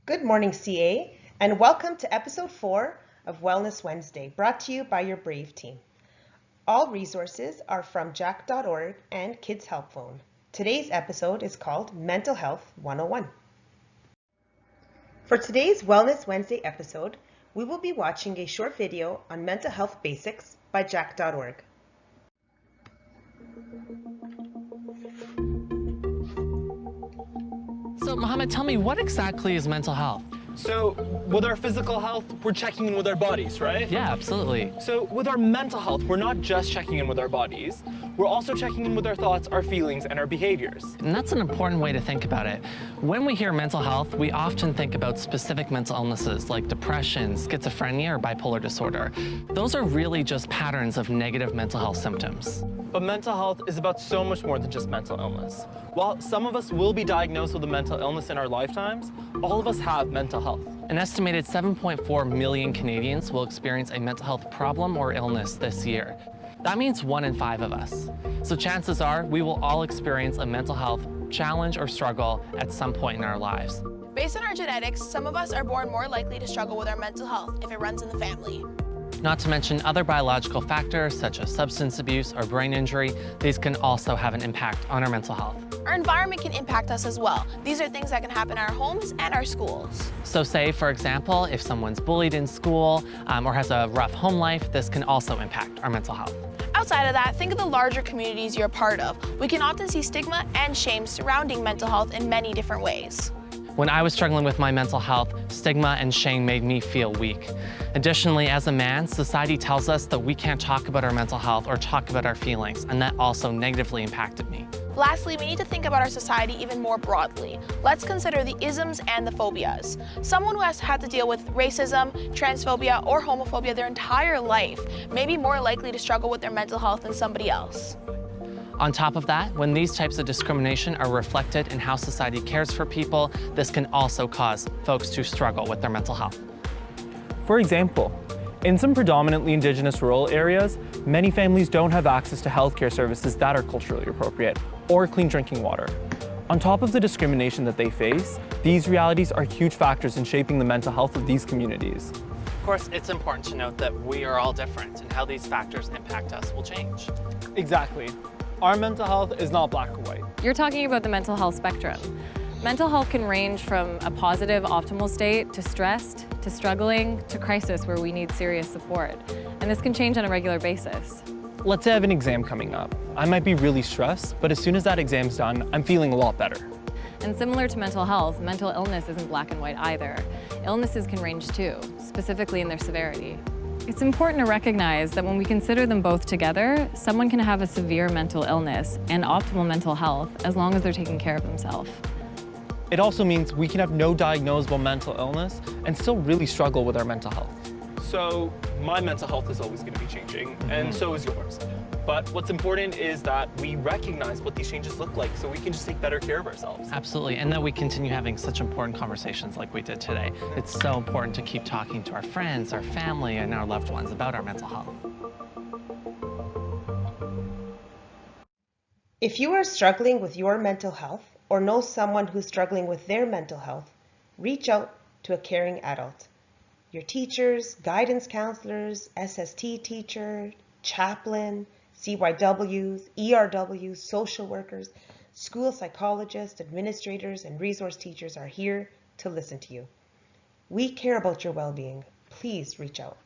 Good morning, CA, and welcome to episode 4 of Wellness Wednesday, brought to you by your Brave team. All resources are from jack.org and Kids Help Phone. Today's episode is called Mental Health 101. For today's Wellness Wednesday episode, we will be watching a short video on mental health basics by jack.org. So, Mohammed, tell me, what exactly is mental health? So, with our physical health, we're checking in with our bodies, right? Yeah, absolutely. So, with our mental health, we're not just checking in with our bodies, we're also checking in with our thoughts, our feelings, and our behaviors. And that's an important way to think about it. When we hear mental health, we often think about specific mental illnesses like depression, schizophrenia, or bipolar disorder. Those are really just patterns of negative mental health symptoms. But mental health is about so much more than just mental illness. While some of us will be diagnosed with a mental illness in our lifetimes, all of us have mental health. An estimated 7.4 million Canadians will experience a mental health problem or illness this year. That means 1 in 5 of us. So chances are we will all experience a mental health challenge or struggle at some point in our lives. Based on our genetics, some of us are born more likely to struggle with our mental health if it runs in the family. Not to mention other biological factors such as substance abuse or brain injury. These can also have an impact on our mental health. Our environment can impact us as well. These are things that can happen in our homes and our schools. So say, for example, if someone's bullied in school or has a rough home life, this can also impact our mental health. Outside of that, think of the larger communities you're a part of. We can often see stigma and shame surrounding mental health in many different ways. When I was struggling with my mental health, stigma and shame made me feel weak. Additionally, as a man, society tells us that we can't talk about our mental health or talk about our feelings, and that also negatively impacted me. Lastly, we need to think about our society even more broadly. Let's consider the isms and the phobias. Someone who has had to deal with racism, transphobia, or homophobia their entire life may be more likely to struggle with their mental health than somebody else. On top of that, when these types of discrimination are reflected in how society cares for people, this can also cause folks to struggle with their mental health. For example, in some predominantly Indigenous rural areas, many families don't have access to healthcare services that are culturally appropriate or clean drinking water. On top of the discrimination that they face, these realities are huge factors in shaping the mental health of these communities. Of course, it's important to note that we are all different, and how these factors impact us will change. Exactly. Our mental health is not black or white. You're talking about the mental health spectrum. Mental health can range from a positive, optimal state to stressed, to struggling, to crisis where we need serious support. And this can change on a regular basis. Let's say I have an exam coming up. I might be really stressed, but as soon as that exam's done, I'm feeling a lot better. And similar to mental health, mental illness isn't black and white either. Illnesses can range too, specifically in their severity. It's important to recognize that when we consider them both together, someone can have a severe mental illness and optimal mental health as long as they're taking care of themselves. It also means we can have no diagnosable mental illness and still really struggle with our mental health. So my mental health is always going to be changing, and so is yours. But what's important is that we recognize what these changes look like so we can just take better care of ourselves. Absolutely, and that we continue having such important conversations like we did today. It's so important to keep talking to our friends, our family, and our loved ones about our mental health. If you are struggling with your mental health or know someone who's struggling with their mental health, reach out to a caring adult. Your teachers, guidance counselors, SST teacher, chaplain, CYWs, ERWs, social workers, school psychologists, administrators, and resource teachers are here to listen to you. We care about your well-being. Please reach out.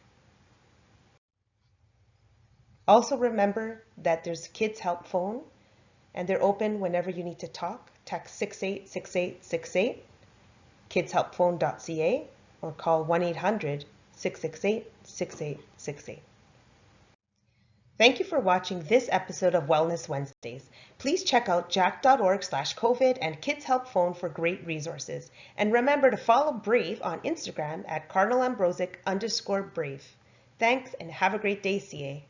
Also remember that there's Kids Help Phone, and they're open whenever you need to talk. Text 686868, kidshelpphone.ca, or call 1-800-668-6868. Thank you for watching this episode of Wellness Wednesdays. Please check out jack.org/COVID and Kids Help Phone for great resources. And remember to follow Brave on Instagram at cardinalambrosic_Brave. Thanks and have a great day, CA.